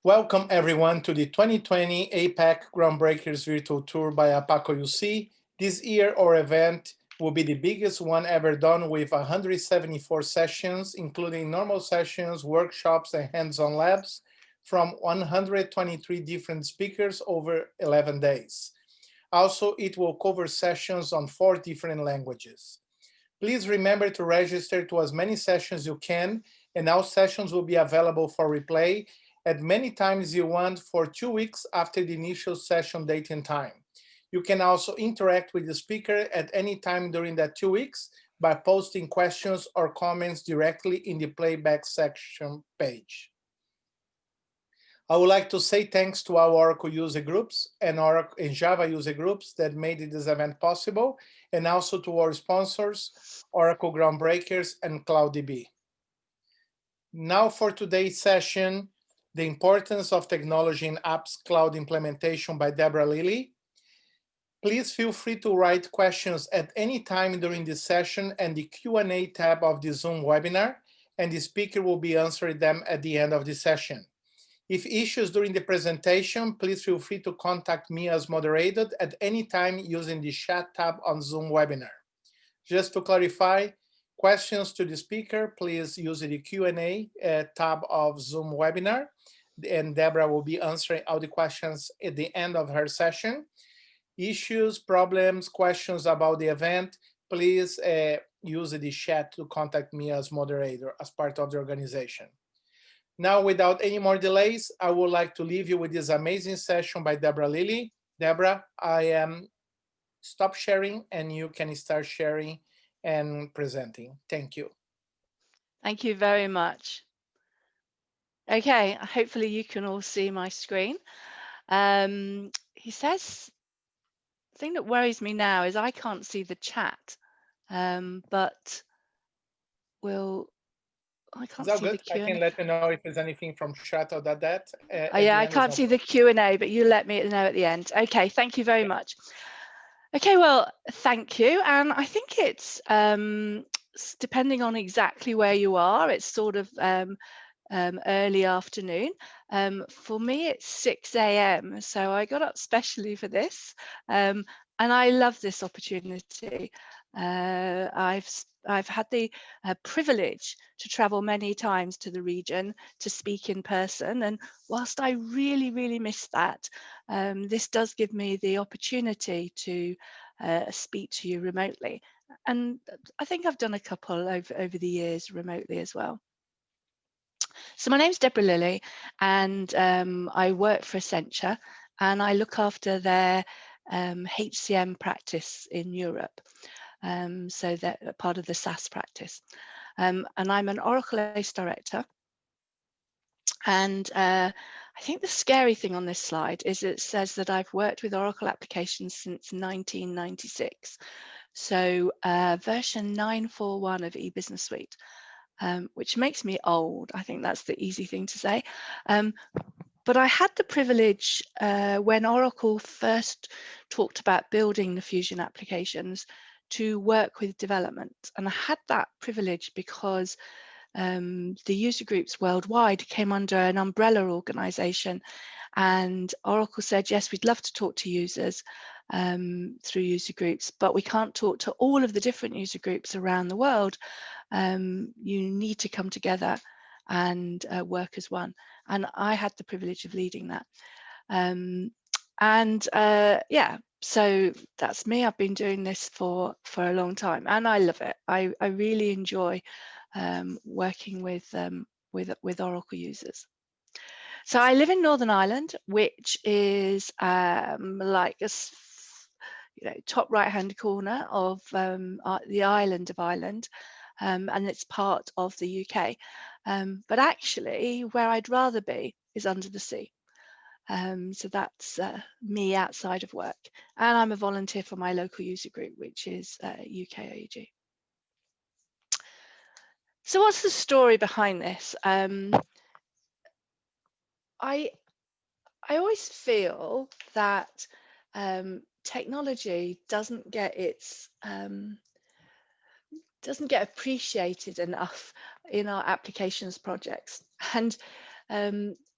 Welcome everyone to the 2020 APAC Groundbreakers Virtual Tour by APACO UC. This year our event will be the biggest one ever done with 174 sessions, including normal sessions, workshops, and hands-on labs from 123 different speakers over 11 days. Also, it will cover sessions on 4 different languages. Please remember to register to as many sessions you can, and all sessions will be available for replay at many times you want for 2 weeks after the initial session date and time. You can also interact with the speaker at any time during that 2 weeks by posting questions or comments directly in the playback section page. I would like to say thanks to our Oracle user groups and Java user groups that made this event possible, and also to our sponsors, Oracle Groundbreakers and CloudDB. Now for today's session, the importance of technology in apps cloud implementation by Debra Lilley. Please feel free to write questions at any time during this session and the Q&A tab of the Zoom webinar, and the speaker will be answering them at the end of the session. If issues during the presentation, please feel free to contact me as moderator at any time using the chat tab on Zoom webinar. Just to clarify, questions to the speaker, please use the Q&A tab of Zoom webinar, and Debra will be answering all the questions at the end of her session. Issues, problems, questions about the event, please use the chat to contact me as moderator, as part of the organization. Now, without any more delays, I would like to leave you with this amazing session by Debra Lilley. Debra, I am stop sharing and you can start sharing and presenting. Thank you. Thank you very much. Okay, hopefully you can all see my screen. He says, the thing that worries me now is I can't see the chat, but I can't see the Q&A. I can let you know if there's anything from chat or that. Yeah, I can't see the Q&A, but you let me know at the end. Okay, thank you very much. Okay, well, thank you. And I think it's depending on exactly where you are, it's sort of early afternoon. For me, it's 6 a.m. So I got up specially for this, and I love this opportunity. I've had the privilege to travel many times to the region to speak in person, and whilst I really miss that, this does give me the opportunity to speak to you remotely. And I think I've done a couple over the years remotely as well. So my name's Debra Lilley, and I work for Accenture, and I look after their HCM practice in Europe. So they're part of the SaaS practice. And I'm an Oracle ACE director. And I think the scary thing on this slide is it says that I've worked with Oracle applications since 1996. So version 941 of eBusiness Suite. Which makes me old. I think that's the easy thing to say. But I had the privilege when Oracle first talked about building the Fusion applications to work with development. And I had that privilege because the user groups worldwide came under an umbrella organization. And Oracle said, yes, we'd love to talk to users through user groups, but we can't talk to all of the different user groups around the world. You need to come together and work as one. And I had the privilege of leading that. Yeah, so that's me. I've been doing this for a long time, and I love it. I really enjoy working with Oracle users. So I live in Northern Ireland, which is like a top right-hand corner of the island of Ireland, and it's part of the UK. But actually, where I'd rather be is under the sea. So that's me outside of work, and I'm a volunteer for my local user group, which is UK AEG. So what's the story behind this? I always feel that technology doesn't get appreciated enough in our applications projects, and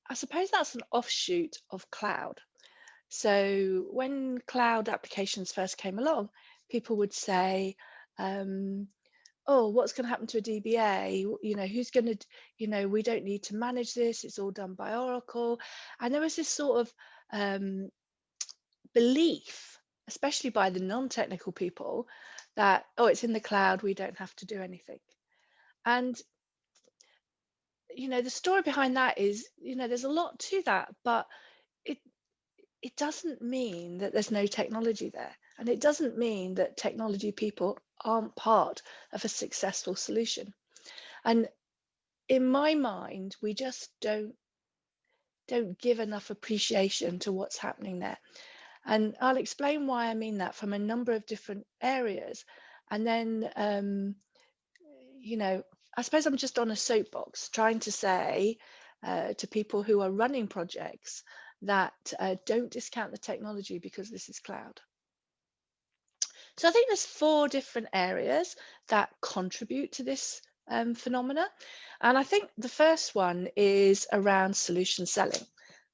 I suppose that's an offshoot of cloud. So when cloud applications first came along, people would say, oh, what's going to happen to a DBA? You know, who's going to, you know, we don't need to manage this. It's all done by Oracle. And there was this sort of belief, especially by the non-technical people, that, oh, it's in the cloud, we don't have to do anything. And, you know, the story behind that is, you know, there's a lot to that, but it it doesn't mean that there's no technology there. And it doesn't mean that technology people aren't part of a successful solution. And in my mind, we just don't give enough appreciation to what's happening there. And I'll explain why I mean that from a number of different areas. And then, you know, I suppose I'm just on a soapbox trying to say to people who are running projects that don't discount the technology because this is cloud. So I think there's 4 different areas that contribute to this phenomena. And I think the first one is around solution selling.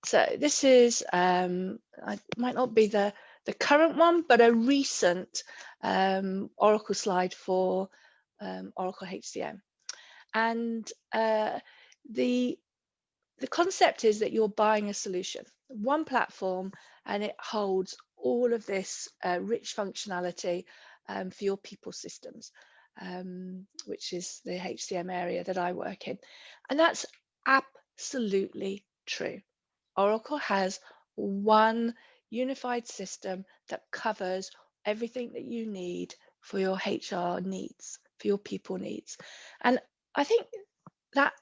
So this is, it might not be the current one, but a recent Oracle slide for Oracle HCM. And the concept is that you're buying a solution, one platform, and it holds all of this rich functionality for your people systems, which is the HCM area that I work in. And that's absolutely true. Oracle has one unified system that covers everything that you need for your HR needs, for your people needs. And I think that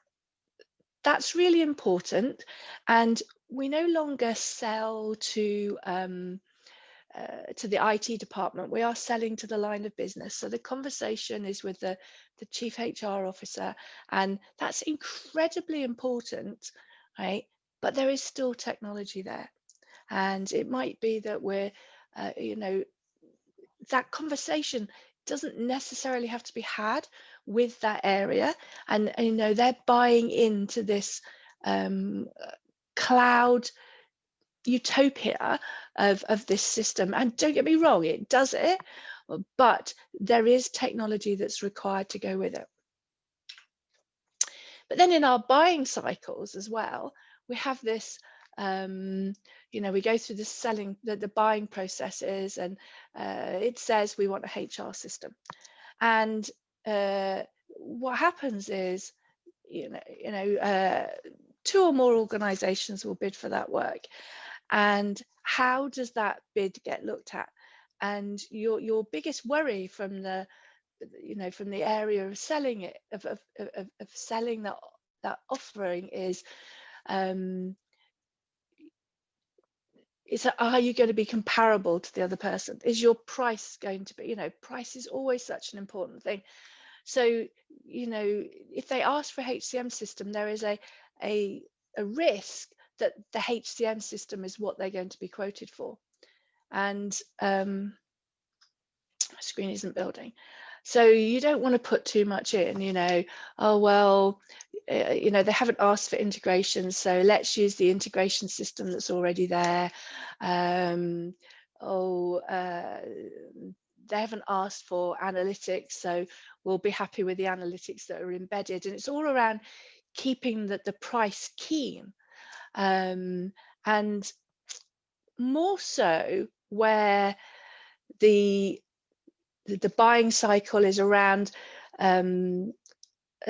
that's really important. And we no longer sell to the IT department. We are selling to the line of business. So the conversation is with the chief HR officer, and that's incredibly important, right? But there is still technology there, and it might be that we're, you know, that conversation doesn't necessarily have to be had with that area, and you know, they're buying into this cloud utopia of this system. And don't get me wrong, it does it, but there is technology that's required to go with it. But then in our buying cycles as well, we have this, you know, we go through the selling, the buying processes, and it says we want a HR system. And what happens is, you know, 2 or more organizations will bid for that work. And how does that bid get looked at? And your biggest worry from the, you know, from the area of selling it, of selling that offering is are you going to be comparable to the other person? Is your price going to be, you know, price is always such an important thing. So, you know, if they ask for a HCM system, there is a risk that the HCM system is what they're going to be quoted for. And my screen isn't building. So you don't want to put too much in, you know, oh, well, you know, they haven't asked for integration, so let's use the integration system that's already there. They haven't asked for analytics, so we'll be happy with the analytics that are embedded. And it's all around keeping the price keen. And more so where the buying cycle is around a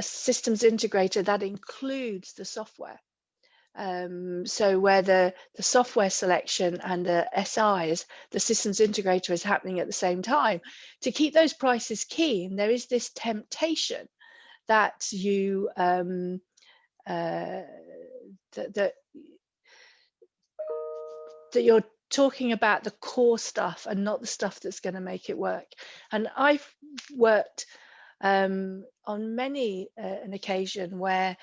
systems integrator that includes the software. So where the software selection and the SIs, the systems integrator, is happening at the same time. To keep those prices keen, there is this temptation that you that you're talking about the core stuff and not the stuff that's going to make it work. And I've worked on many an occasion where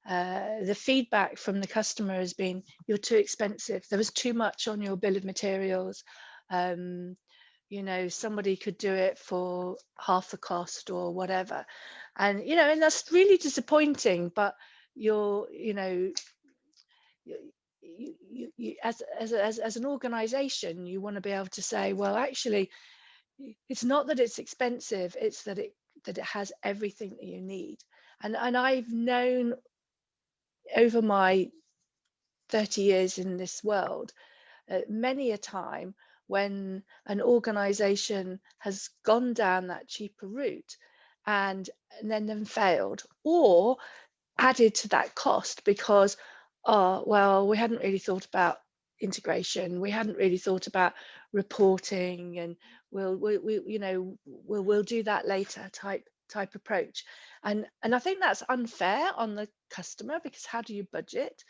the feedback from the customer has been, you're too expensive, there was too much on your bill of materials, you know, somebody could do it for half the cost or whatever. And, you know, and that's really disappointing, but you know, as an organization, you want to be able to say, well, actually, it's not that it's expensive, it's that it has everything that you need. And I've known over my 30 years in this world, many a time when an organization has gone down that cheaper route and then failed, or added to that cost because, oh, well, we hadn't really thought about integration, we hadn't really thought about reporting, and we'll do that later type approach. And I think that's unfair on the customer, because how do you budget?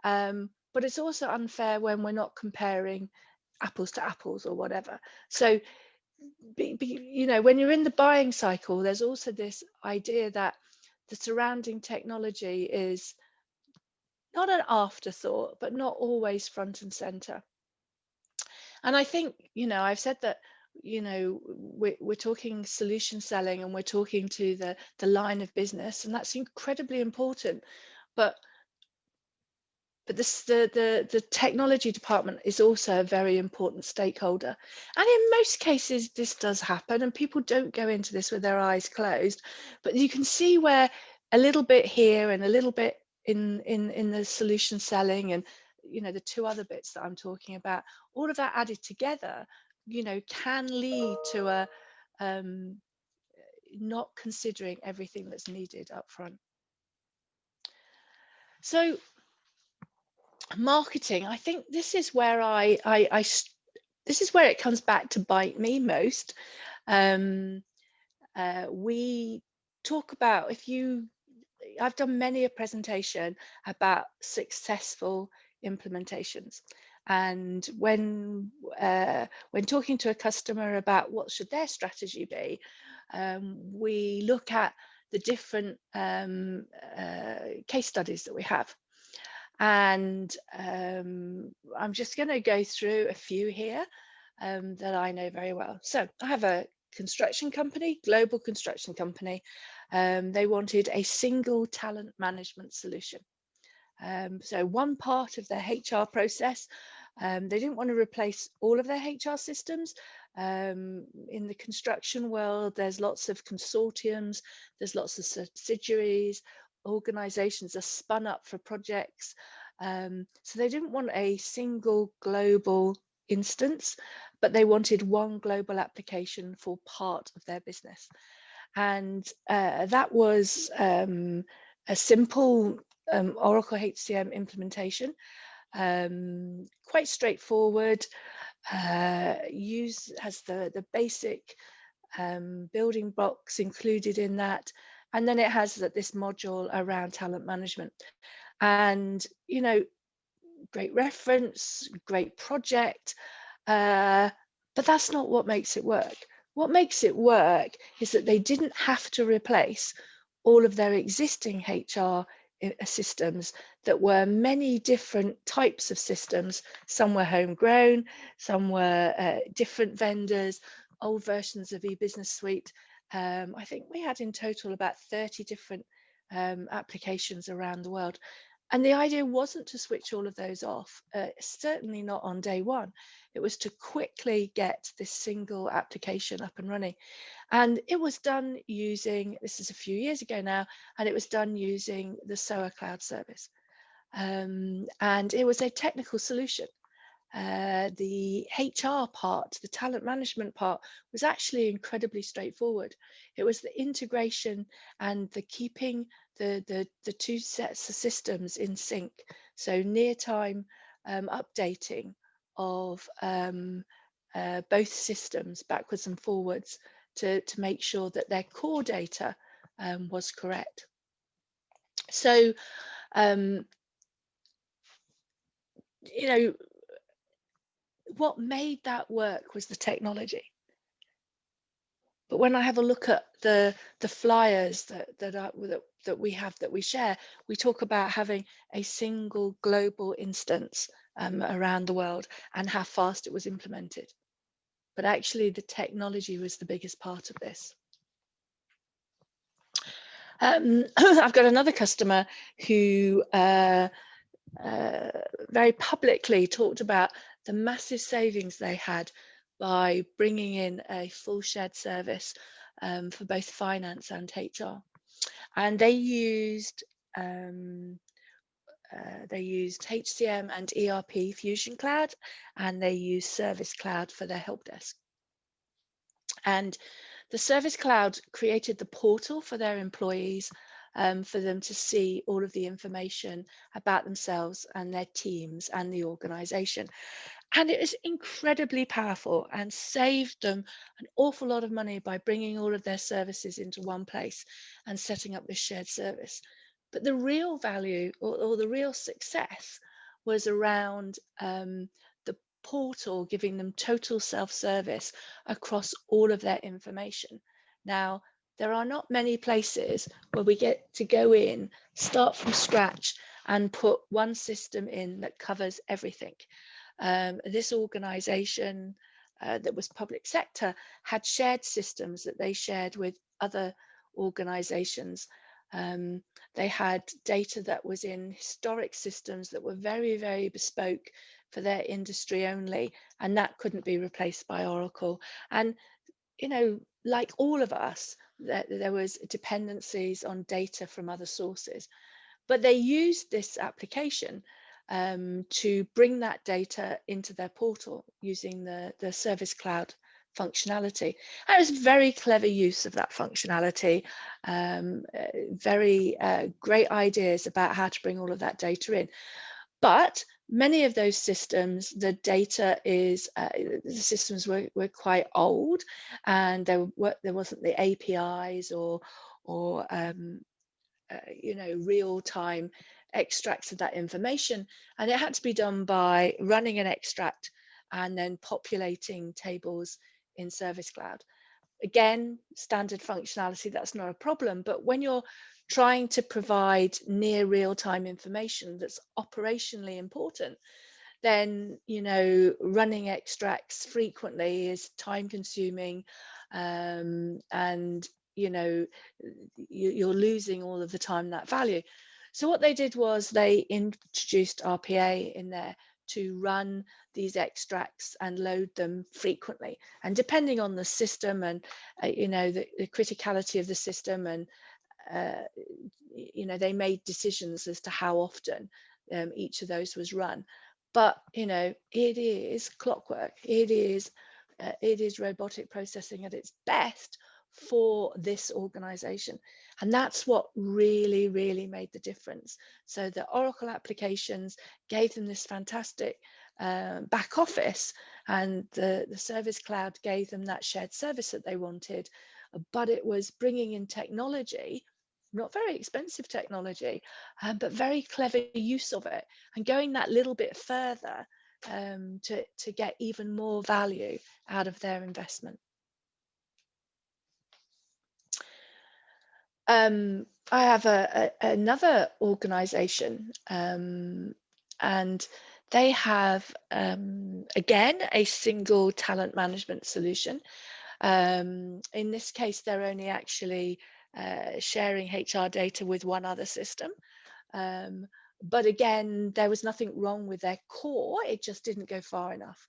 But it's also unfair when we're not comparing apples to apples or whatever. So when you're in the buying cycle, there's also this idea that the surrounding technology is not an afterthought, but not always front and center. And I think, I've said that, we're talking solution selling, and we're talking to the line of business, and that's incredibly important. But the technology department is also a very important stakeholder. And in most cases, this does happen, and people don't go into this with their eyes closed. But you can see where a little bit here and a little bit in the solution selling, and the two other bits that I'm talking about, all of that added together, can lead to a not considering everything that's needed up front. So marketing, I think this is where this is where it comes back to bite me most. We talk about, I've done many a presentation about successful implementations, and when talking to a customer about what should their strategy be, we look at the different case studies that we have. And I'm just going to go through a few here that I know very well. So I have a construction company, global construction company. They wanted a single talent management solution. So one part of their HR process, they didn't want to replace all of their HR systems. In the construction world, there's lots of consortiums, there's lots of subsidiaries, organizations are spun up for projects. So they didn't want a single global instance, but they wanted one global application for part of their business. And that was a simple Oracle HCM implementation, quite straightforward, has the basic building blocks included in that, and then it has this module around talent management. And great reference, great project, but that's not what makes it work. What makes it work is that they didn't have to replace all of their existing HR systems that were many different types of systems. Some were homegrown, some were different vendors, old versions of eBusiness Suite. I think we had in total about 30 different applications around the world. And the idea wasn't to switch all of those off, certainly not on day one. It was to quickly get this single application up and running. And it was done using, this is a few years ago now, and it was done using the SOA cloud service. And it was a technical solution. The HR part, the talent management part, was actually incredibly straightforward. It was the integration and the keeping the two sets of systems in sync. So near time updating of both systems backwards and forwards to make sure that their core data was correct. So, what made that work was the technology. But when I have a look at the flyers that we have, that we share, we talk about having a single global instance around the world and how fast it was implemented. But actually, the technology was the biggest part of this. I've got another customer who very publicly talked about the massive savings they had by bringing in a full shared service for both finance and HR. And they used HCM and ERP Fusion Cloud, and they used Service Cloud for their help desk. And the Service Cloud created the portal for their employees for them to see all of the information about themselves and their teams and the organization. And it was incredibly powerful and saved them an awful lot of money by bringing all of their services into one place and setting up this shared service. But the real value or the real success was around the portal giving them total self-service across all of their information. Now, there are not many places where we get to go in, start from scratch, and put one system in that covers everything. This organization that was public sector had shared systems that they shared with other organizations. They had data that was in historic systems that were very, very bespoke for their industry only, and that couldn't be replaced by Oracle. And, you know, like all of us, there was dependencies on data from other sources. But they used this application to bring that data into their portal using the Service Cloud functionality. And it was very clever use of that functionality, very great ideas about how to bring all of that data in. But many of those systems, the data is, the systems were quite old, and there wasn't the APIs or you know, real-time extracts of that information, and it had to be done by running an extract and then populating tables in Service Cloud. Again, standard functionality, that's not a problem, but when you're trying to provide near real-time information that's operationally important, then, you know, running extracts frequently is time consuming, and, you know, you're losing all of the time that value. So what they did was they introduced RPA in there to run these extracts and load them frequently. And depending on the system and, you know, the criticality of the system, and, you know, they made decisions as to how often each of those was run. But, you know, it is clockwork. It is robotic processing at its best for this organization. And that's what really, really made the difference. So the Oracle applications gave them this fantastic back office, and the Service Cloud gave them that shared service that they wanted. But it was bringing in technology, not very expensive technology, but very clever use of it, and going that little bit further to get even more value out of their investment. I have another organization, and they have, again, a single talent management solution. In this case, they're only actually sharing HR data with one other system. But again, there was nothing wrong with their core, it just didn't go far enough.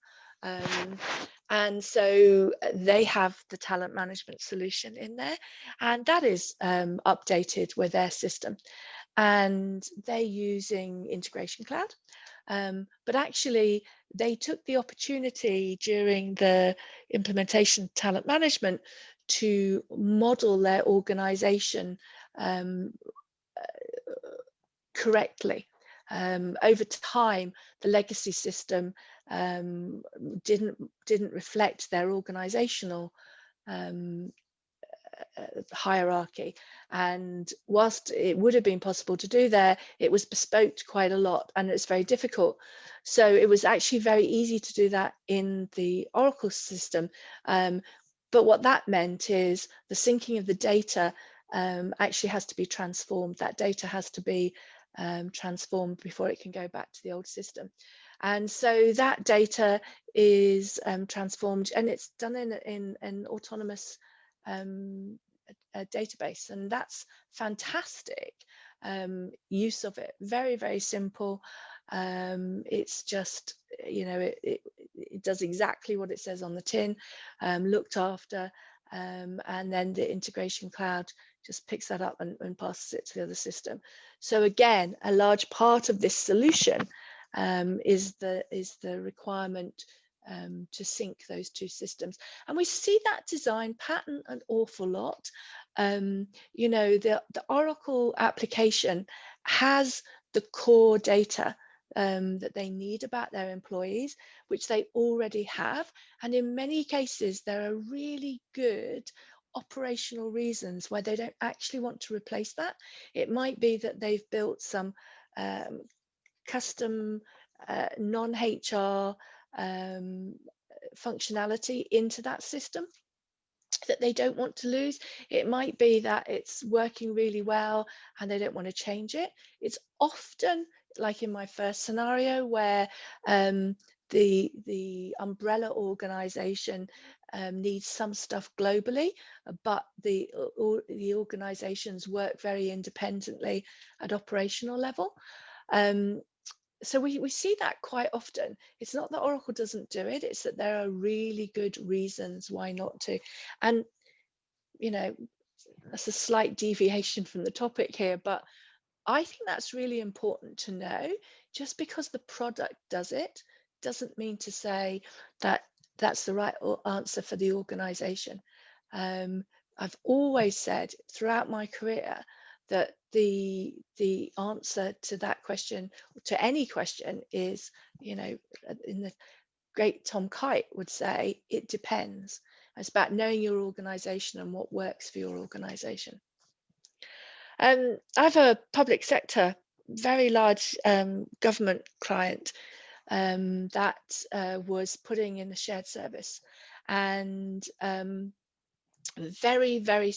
And so they have the talent management solution in there, and that is updated with their system. And they're using Integration Cloud. But actually, they took the opportunity during the implementation of talent management to model their organization correctly. Over time, the legacy system didn't reflect their organizational hierarchy, and whilst it would have been possible to do there, it was bespoke quite a lot, and it's very difficult. So it was actually very easy to do that in the Oracle system, but what that meant is the syncing of the data actually has to be transformed. That data has to be transformed before it can go back to the old system. And so that data is transformed, and it's done in an autonomous database, and that's fantastic use of it. Very, very simple. It's just, it does exactly what it says on the tin, looked after, and then the integration cloud just picks that up and passes it to the other system. So again, a large part of this solution is the requirement to sync those two systems. And we see that design pattern an awful lot. The Oracle application has the core data that they need about their employees, which they already have. And in many cases, there are really good operational reasons why they don't actually want to replace that. It might be that they've built some custom non-HR functionality into that system that they don't want to lose. It might be that it's working really well and they don't want to change it. It's often, like in my first scenario, where the umbrella organization needs some stuff globally, but the organizations work very independently at operational level. So we see that quite often. It's not that Oracle doesn't do it, it's that there are really good reasons why not to. And, that's a slight deviation from the topic here, but I think that's really important to know. Just because the product does it doesn't mean to say that that's the right answer for the organization. I've always said throughout my career that the answer to that question, to any question, is, in the great Tom Kite would say, it depends. It's about knowing your organization and what works for your organization. I have a public sector, very large government client that was putting in a shared service, and very, very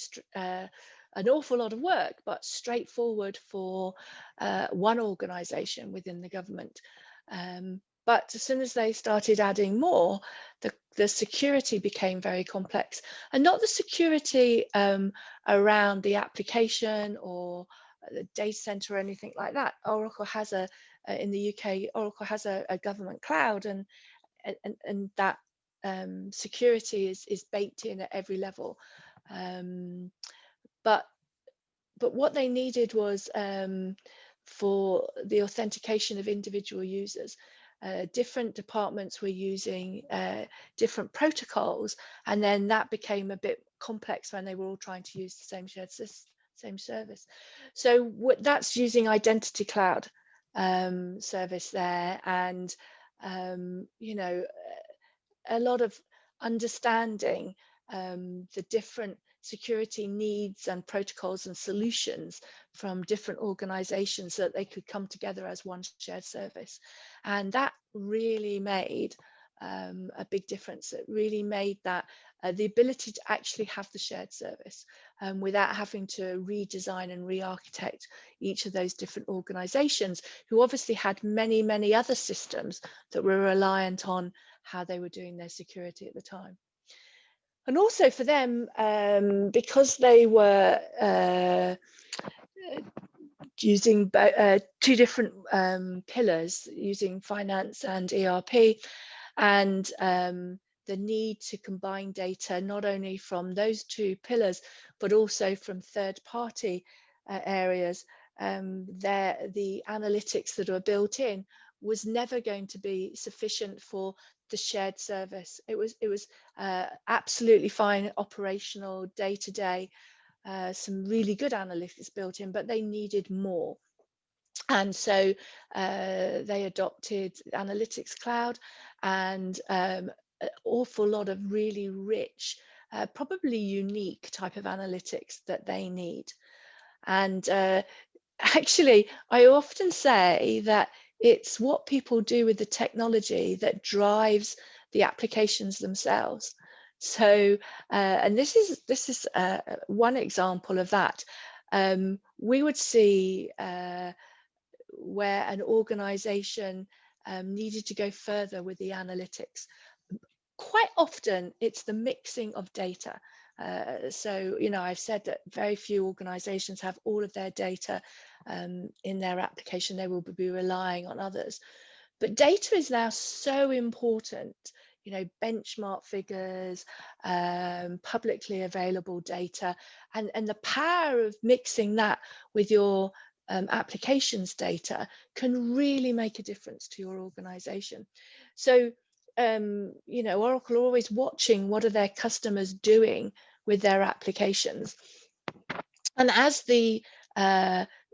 an awful lot of work, but straightforward for one organization within the government. But as soon as they started adding more, the security became very complex, and not the security around the application or the data center or anything like that. Oracle has in the UK, Oracle has a government cloud, and that security is baked in at every level. But what they needed was for the authentication of individual users. Different departments were using different protocols, and then that became a bit complex when they were all trying to use the same same service. So that's using Identity Cloud service there, and a lot of understanding the different security needs and protocols and solutions from different organizations so that they could come together as one shared service. And that really made a big difference. It really made that the ability to actually have the shared service without having to redesign and re-architect each of those different organizations, who obviously had many, many other systems that were reliant on how they were doing their security at the time. And also for them, because they were using two different pillars, using finance and ERP, and the need to combine data not only from those two pillars, but also from third-party areas, the analytics that are built in was never going to be sufficient for the shared service. It was absolutely fine, operational, day-to-day, some really good analytics built in, but they needed more. And so they adopted Analytics Cloud and an awful lot of really rich, probably unique type of analytics that they need. And actually, I often say that it's what people do with the technology that drives the applications themselves. So, and this is one example of that. We would see where an organization needed to go further with the analytics. Quite often, it's the mixing of data. So, you know, I've said that very few organizations have all of their data in their application. They will be relying on others. But data is now so important, you know, benchmark figures, publicly available data, and the power of mixing that with your applications data can really make a difference to your organization. So, you know, Oracle are always watching what are their customers doing with their applications. And as the,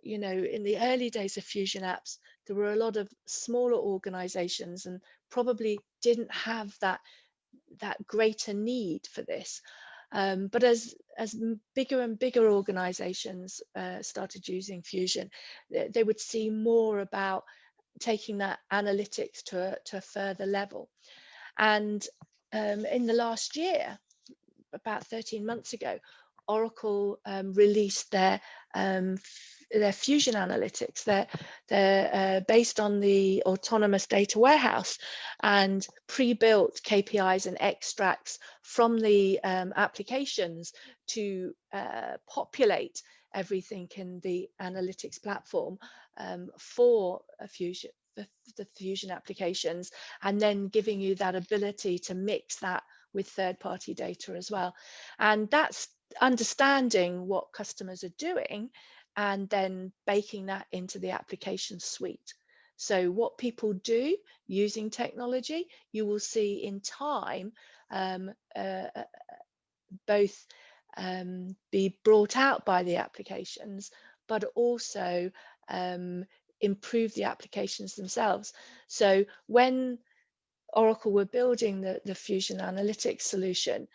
you know, in the early days of Fusion apps, there were a lot of smaller organizations and probably didn't have that greater need for this. But as bigger and bigger organizations started using Fusion, they would see more about taking that analytics to a further level. And in the last year, about 13 months ago, Oracle released their Fusion analytics. They're based on the autonomous data warehouse and pre-built KPIs and extracts from the applications to populate everything in the analytics platform for a Fusion, the Fusion applications, and then giving you that ability to mix that with third-party data as well. And that's understanding what customers are doing and then baking that into the application suite. So what people do using technology, you will see in time both be brought out by the applications, but also improve the applications themselves. So when Oracle were building the Fusion Analytics solution,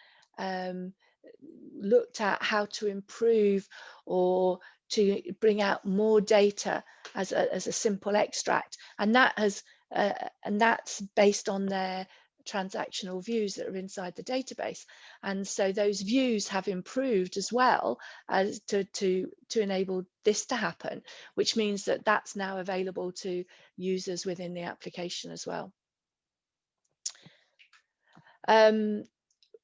looked at how to improve or to bring out more data as a simple extract, and that's based on their transactional views that are inside the database. And so those views have improved as well as to enable this to happen, which means that that's now available to users within the application as well.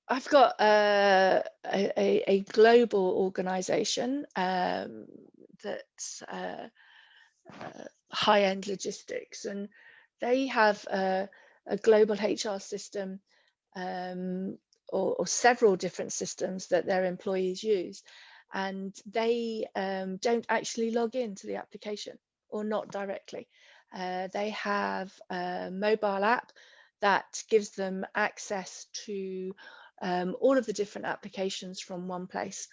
I've got a global organization that's high-end logistics, and they have a global HR system or several different systems that their employees use, and they don't actually log into the application, or not directly. They have a mobile app that gives them access to all of the different applications from one place.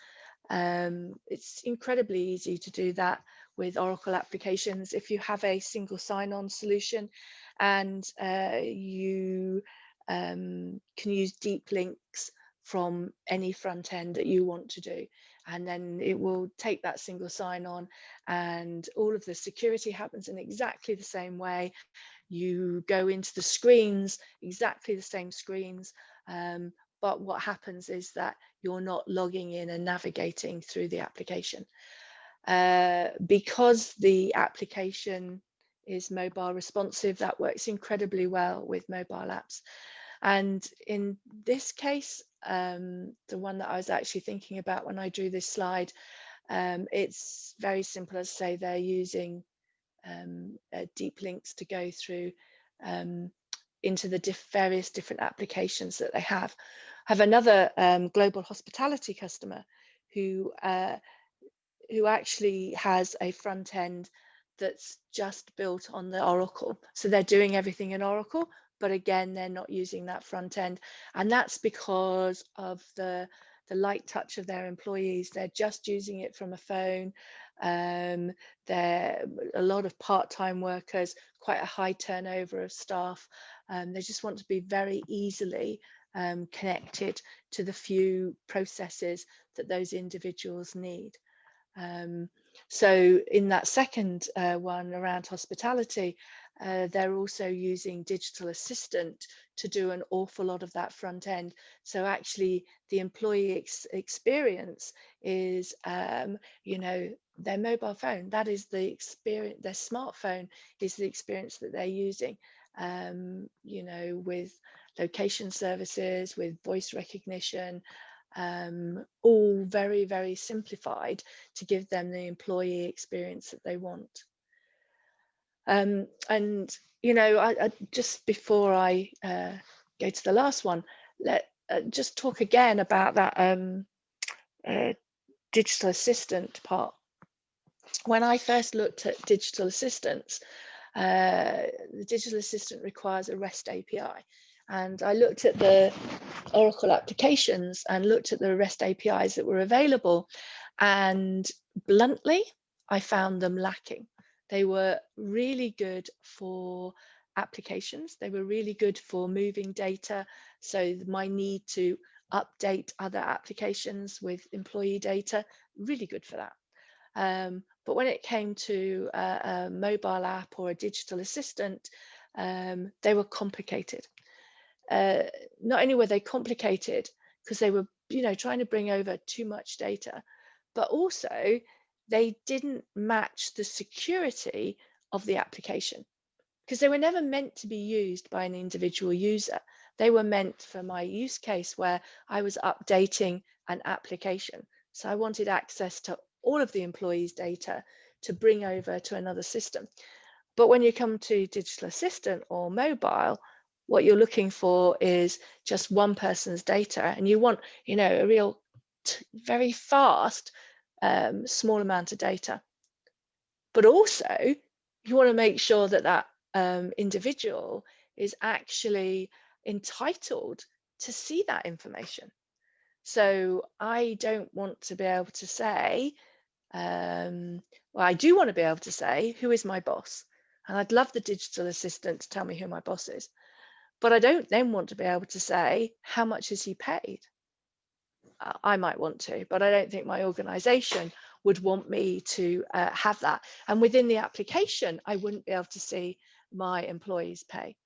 It's incredibly easy to do that with Oracle applications. If you have a single sign-on solution and you can use deep links from any front end that you want to do, and then it will take that single sign-on, and all of the security happens in exactly the same way. You go into the screens, exactly the same screens, but what happens is that you're not logging in and navigating through the application. Because the application is mobile responsive, that works incredibly well with mobile apps. And in this case, the one that I was actually thinking about when I drew this slide, it's very simple. As I say, they're using deep links to go through into the various different applications that they have. I have another global hospitality customer who actually has a front end that's just built on the Oracle. So they're doing everything in Oracle, but again, they're not using that front end. And that's because of the light touch of their employees. They're just using it from a phone. They're a lot of part-time workers, quite a high turnover of staff. They just want to be very easily connected to the few processes that those individuals need. So in that second one around hospitality, they're also using digital assistant to do an awful lot of that front end. So actually the employee experience is, you know, their mobile phone, that is the experience, their smartphone is the experience that they're using, you know, with location services, with voice recognition, all very, very simplified to give them the employee experience that they want. And you know, I just before I go to the last one, let just talk again about that digital assistant part. When I first looked at digital assistants, the digital assistant requires a REST API. And I looked at the Oracle applications and looked at the REST APIs that were available. And bluntly, I found them lacking. They were really good for applications. They were really good for moving data. So my need to update other applications with employee data, really good for that. But when it came to a mobile app or a digital assistant, they were complicated. Not only were they complicated because they were, you know, trying to bring over too much data, but also they didn't match the security of the application because they were never meant to be used by an individual user. They were meant for my use case where I was updating an application. So I wanted access to all of the employees' data to bring over to another system. But when you come to digital assistant or mobile, what you're looking for is just one person's data, and you want, you know, a real very fast, small amount of data. But also, you want to make sure that that individual is actually entitled to see that information. So I don't want to be able to say, well, I do want to be able to say, who is my boss? And I'd love the digital assistant to tell me who my boss is. But I don't then want to be able to say, how much is he paid? I might want to, but I don't think my organization would want me to have that. And within the application, I wouldn't be able to see my employees' pay.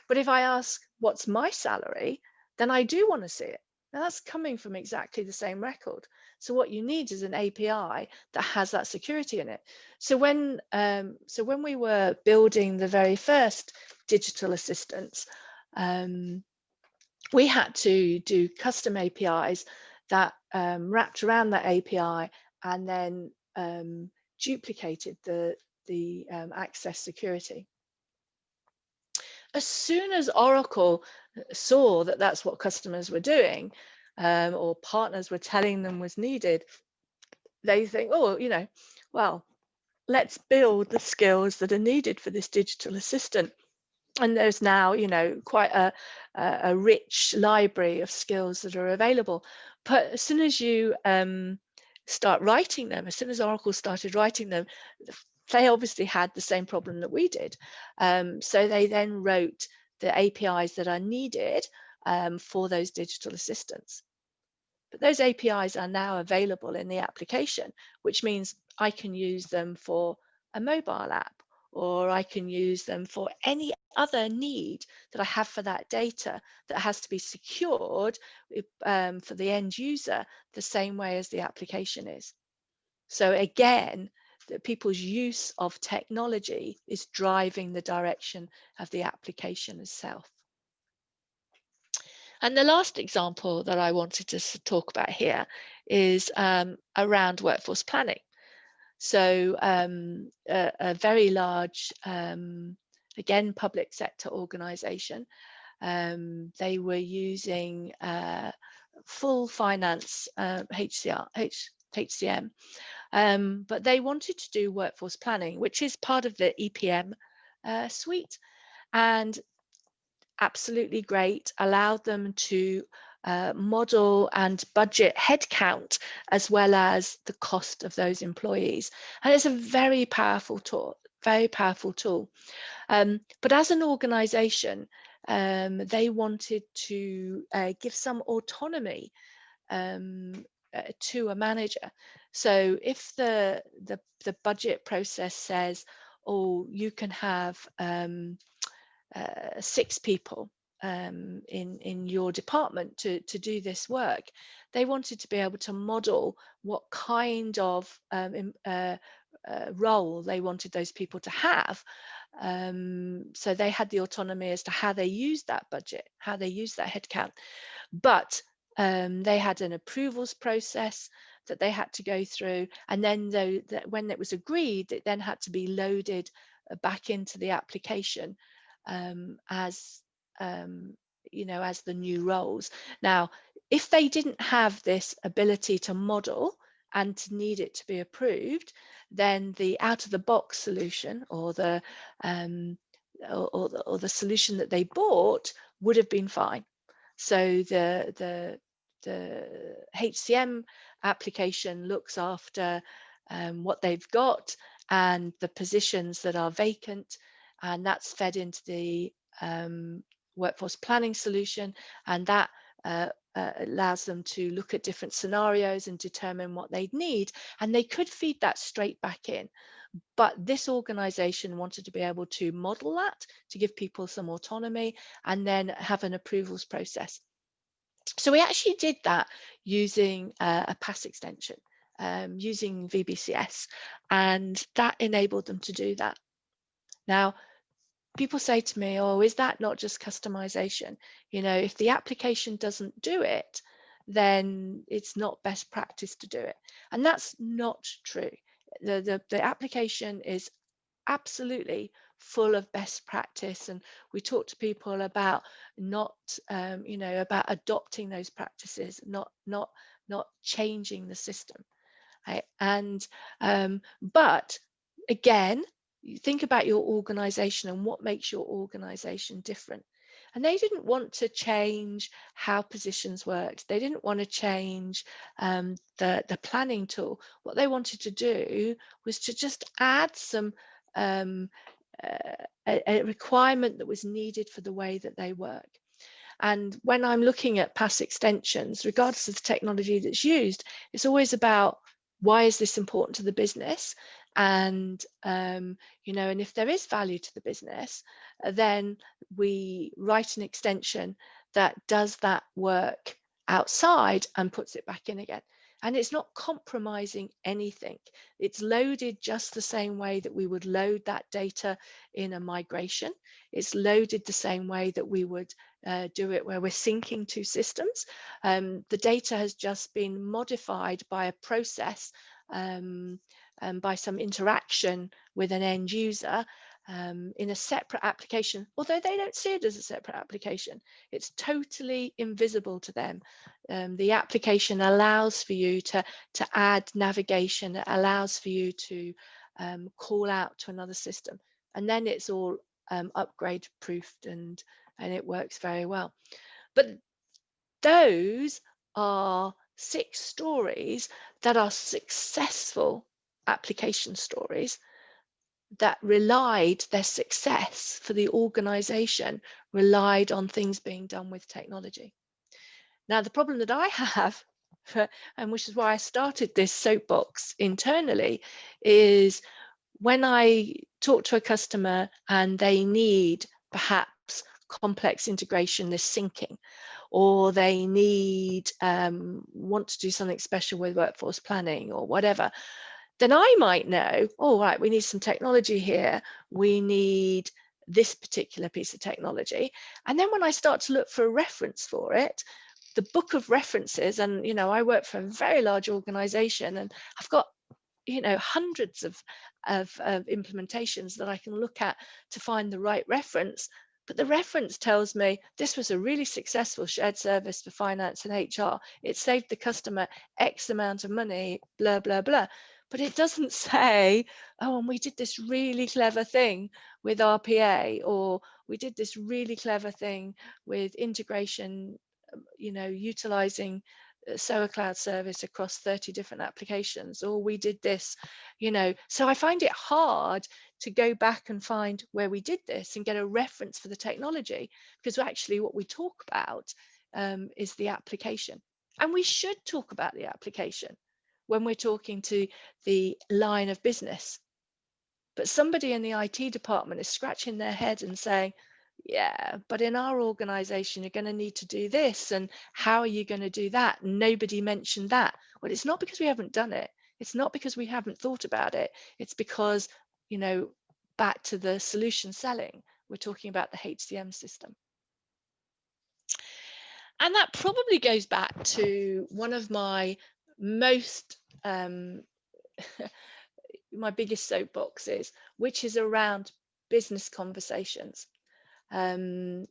But if I ask, what's my salary, then I do want to see it. Now that's coming from exactly the same record. So what you need is an API that has that security in it. So when we were building the very first digital assistants, we had to do custom APIs that wrapped around that API and then duplicated the access security. As soon as Oracle saw that that's what customers were doing, or partners were telling them was needed, they think, oh, you know, well, let's build the skills that are needed for this digital assistant. And there's now, you know, quite a rich library of skills that are available. But as soon as you start writing them, as soon as Oracle started writing them, they obviously had the same problem that we did. So they then wrote the APIs that are needed for those digital assistants. But those APIs are now available in the application, which means I can use them for a mobile app, or I can use them for any other need that I have for that data that has to be secured for the end user the same way as the application is. So again, that people's use of technology is driving the direction of the application itself. And the last example that I wanted to talk about here is around workforce planning. So a very large, again, public sector organization, they were using full finance HCM, but they wanted to do workforce planning, which is part of the EPM suite. And absolutely great, allowed them to model and budget headcount as well as the cost of those employees. And it's a very powerful tool, very powerful tool. But as an organization, they wanted to give some autonomy to a manager. So if the budget process says, oh, you can have 6 people in your department to do this work, they wanted to be able to model what kind of role they wanted those people to have. So they had the autonomy as to how they use that budget, how they use that headcount. But They had an approvals process that they had to go through, and then when it was agreed, it then had to be loaded back into the application as as the new roles. Now, if they didn't have this ability to model and to need it to be approved, then the out-of-the-box solution or the or the solution that they bought would have been fine. So the HCM application looks after what they've got and the positions that are vacant, and that's fed into the workforce planning solution, and that allows them to look at different scenarios and determine what they need, and they could feed that straight back in. But this organization wanted to be able to model that, to give people some autonomy, and then have an approvals process. So we actually did that using a pass extension, using VBCS, and that enabled them to do that. Now, people say to me, oh, is that not just customization? If the application doesn't do it, then it's not best practice to do it. And that's not true. The application is absolutely full of best practice, and we talk to people about not about adopting those practices, not changing the system, right? And but again, you think about your organization and what makes your organization different. And they didn't want to change how positions worked. They didn't want to change the planning tool. What they wanted to do was to just add some a requirement that was needed for the way that they work. And when I'm looking at pass extensions, regardless of the technology that's used, it's always about, why is this important to the business? And and if there is value to the business, then we write an extension that does that work outside and puts it back in again. And it's not compromising anything. It's loaded just the same way that we would load that data in a migration. It's loaded the same way that we would do it where we're syncing two systems. The data has just been modified by a process and by some interaction with an end user in a separate application, although they don't see it as a separate application. It's totally invisible to them. The application allows for you to add navigation. It allows for you to call out to another system, and then it's all upgrade proofed, and it works very well. But those are 6 stories that are successful application stories that their success for the organization relied on things being done with technology. Now, the problem that I have, and which is why I started this soapbox internally, is when I talk to a customer and they need perhaps complex integration, this syncing, or they want to do something special with workforce planning or whatever, then I might know, oh, right, we need some technology here. We need this particular piece of technology. And then when I start to look for a reference for it, the book of references, and, I work for a very large organization, and I've got, hundreds of implementations that I can look at to find the right reference. But the reference tells me this was a really successful shared service for finance and HR. It saved the customer X amount of money, blah, blah, blah. But it doesn't say, oh, and we did this really clever thing with RPA, or we did this really clever thing with integration, utilizing SOA cloud service across 30 different applications, or we did this, So I find it hard to go back and find where we did this and get a reference for the technology, because actually what we talk about is the application. And we should talk about the application when we're talking to the line of business. But somebody in the IT department is scratching their head and saying, yeah, but in our organization, you're going to need to do this. And how are you going to do that? Nobody mentioned that. Well, it's not because we haven't done it. It's not because we haven't thought about it. It's because, back to the solution selling, we're talking about the HCM system. And that probably goes back to one of my most my biggest soapboxes, which is around business conversations. In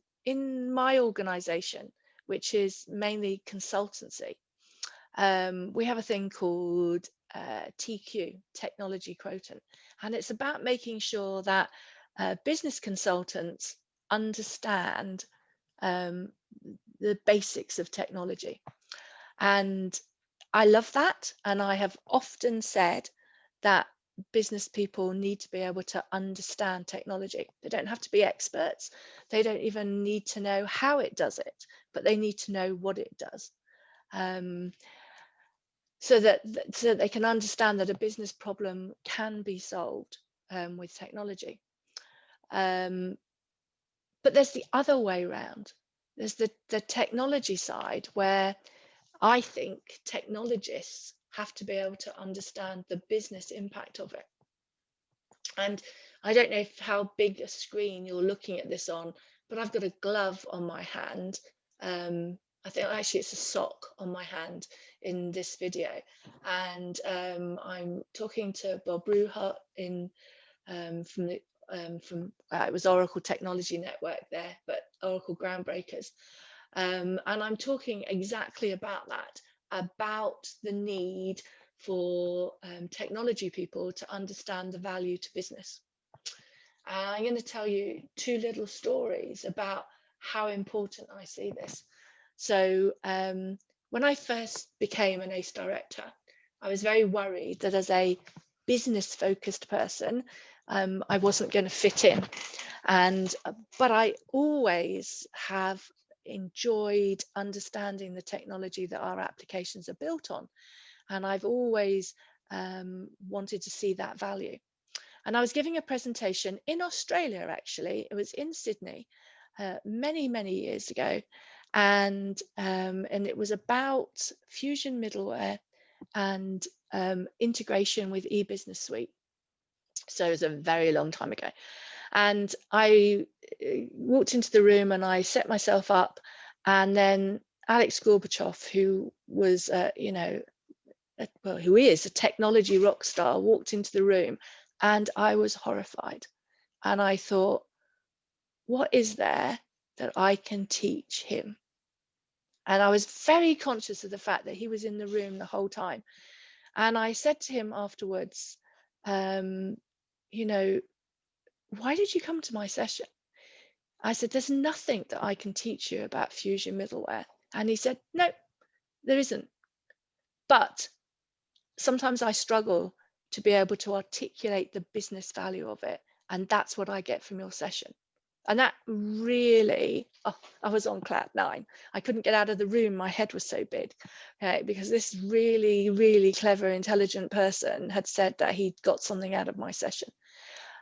my organization, which is mainly consultancy, we have a thing called TQ, Technology Quotient, and it's about making sure that business consultants understand um, the basics of technology. And I love that. And I have often said that business people need to be able to understand technology. They don't have to be experts. They don't even need to know how it does it, but they need to know what it does. Um, so that they can understand that a business problem can be solved with technology. But there's the other way around. There's the technology side where I think technologists have to be able to understand the business impact of it. And I don't know how big a screen you're looking at this on, but I've got a glove on my hand. I think actually it's a sock on my hand in this video. And I'm talking to Bob Ruhart from it was Oracle Technology Network there, but Oracle Groundbreakers. And I'm talking exactly about that, about the need for technology people to understand the value to business. And I'm going to tell you two little stories about how important I see this. So when I first became an ACE director, I was very worried that as a business focused person, I wasn't going to fit in. But I always have enjoyed understanding the technology that our applications are built on. And I've always wanted to see that value. And I was giving a presentation in Australia, actually. It was in Sydney many, many years ago. And it was about Fusion middleware and integration with eBusiness Suite. So it was a very long time ago. And I walked into the room and I set myself up. And then Alex Gorbachev, who was, who is a technology rock star, walked into the room, and I was horrified. And I thought, what is there that I can teach him? And I was very conscious of the fact that he was in the room the whole time. And I said to him afterwards, why did you come to my session? I said, there's nothing that I can teach you about Fusion middleware. And he said, no, there isn't. But sometimes I struggle to be able to articulate the business value of it. And that's what I get from your session. And that really, I was on cloud nine. I couldn't get out of the room. My head was so big, because this really, really clever, intelligent person had said that he'd got something out of my session.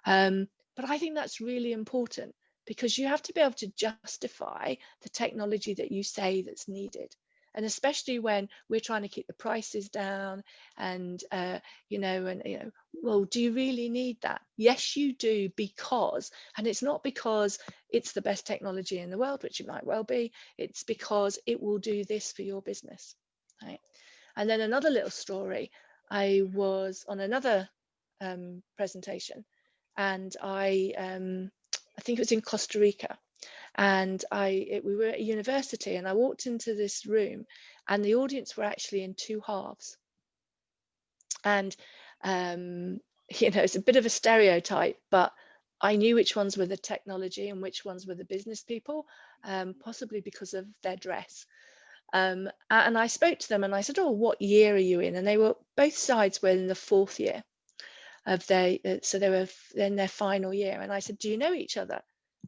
But I think that's really important, because you have to be able to justify the technology that you say that's needed. And especially when we're trying to keep the prices down and, well, do you really need that? Yes, you do, because, and it's not because it's the best technology in the world, which it might well be, it's because it will do this for your business, right? And then another little story, I was on another presentation, and I think it was in Costa Rica. And we were at a university, and I walked into this room, and the audience were actually in two halves. And it's a bit of a stereotype, but I knew which ones were the technology and which ones were the business people, possibly because of their dress. And I spoke to them and I said, oh, what year are you in? And they were, both sides were in the fourth year of so they were in their final year. And I said, do you know each other?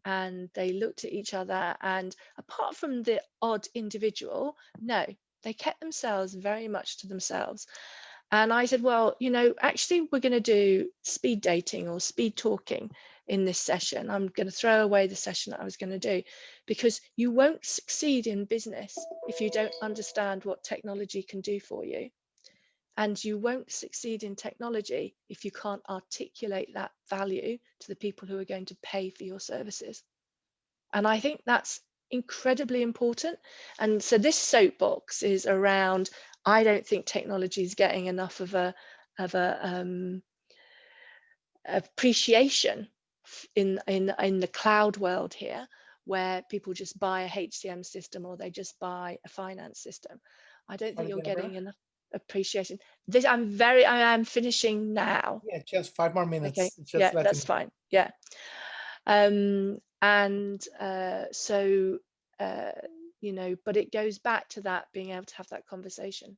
And they looked at each other, and apart from the odd individual, no, they kept themselves very much to themselves. And I said, well, actually, we're going to do speed dating or speed talking in this session. I'm going to throw away the session that I was going to do, because you won't succeed in business if you don't understand what technology can do for you. And you won't succeed in technology if you can't articulate that value to the people who are going to pay for your services. And I think that's incredibly important. And so this soapbox is around, I don't think technology is getting enough of a appreciation in the cloud world here, where people just buy a HCM system or they just buy a finance system. I don't think you're getting enough appreciation. This I am finishing now. Yeah, just 5 more minutes. Okay, Just yeah, that's fine. Yeah. So you know, but it goes back to that, being able to have that conversation.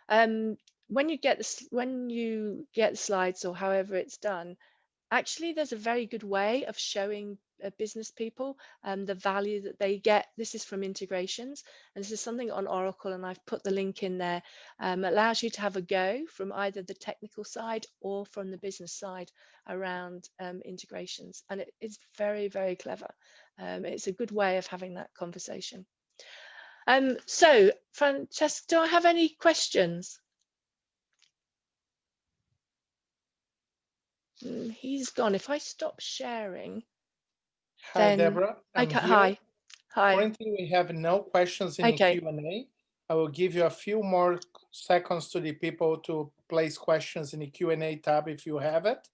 When you get the slides, or however it's done, actually there's a very good way of showing business people the value that they get. This is from integrations, and this is something on Oracle, and I've put the link in there. Allows you to have a go from either the technical side or from the business side around integrations, and it's very, very clever. It's a good way of having that conversation. So Francesca, do I have any questions? He's gone. If I stop sharing. Hi, Then Debra. I'm here. hi. Currently, we have no questions in the Q&A. I will give you a few more seconds to the people to place questions in the Q&A tab if you have it.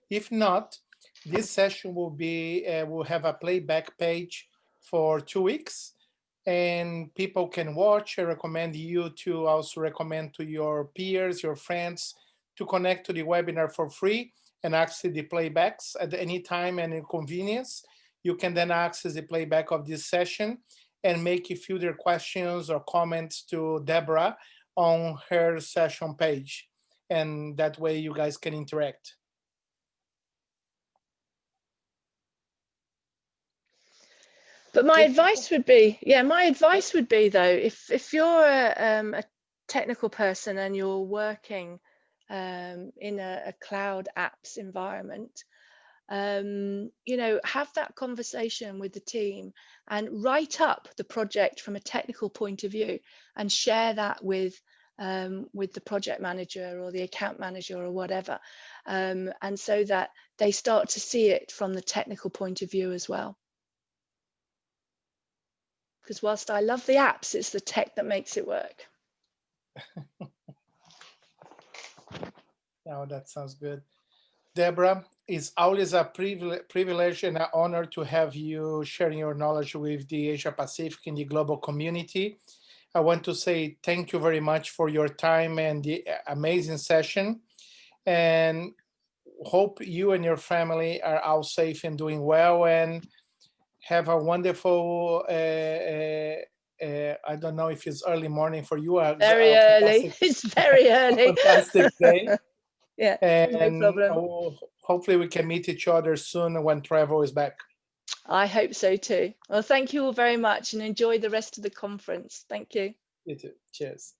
If not, this session will be, we'll have a playback page for 2 weeks, and people can watch. I recommend you to also recommend to your peers, your friends, to connect to the webinar for free and access the playbacks at any time and inconvenience. You can then access the playback of this session and make further questions or comments to Debra on her session page. And that way you guys can interact. But my advice would be, though, if you're a technical person and you're working in a cloud apps environment, you know, have that conversation with the team and write up the project from a technical point of view and share that with the project manager or the account manager or whatever, and so that they start to see it from the technical point of view as well. Because whilst I love the apps, it's the tech that makes it work. Oh, that sounds good. Debra, it's always a privilege and an honor to have you sharing your knowledge with the Asia Pacific and the global community. I want to say thank you very much for your time and the amazing session, and hope you and your family are all safe and doing well, and have a wonderful, I don't know if it's early morning for you. Very early. It's very early. Fantastic day. Yeah, and no problem. Hopefully we can meet each other soon when travel is back. I hope so too. Well, thank you all very much and enjoy the rest of the conference. Thank you. You too. Cheers.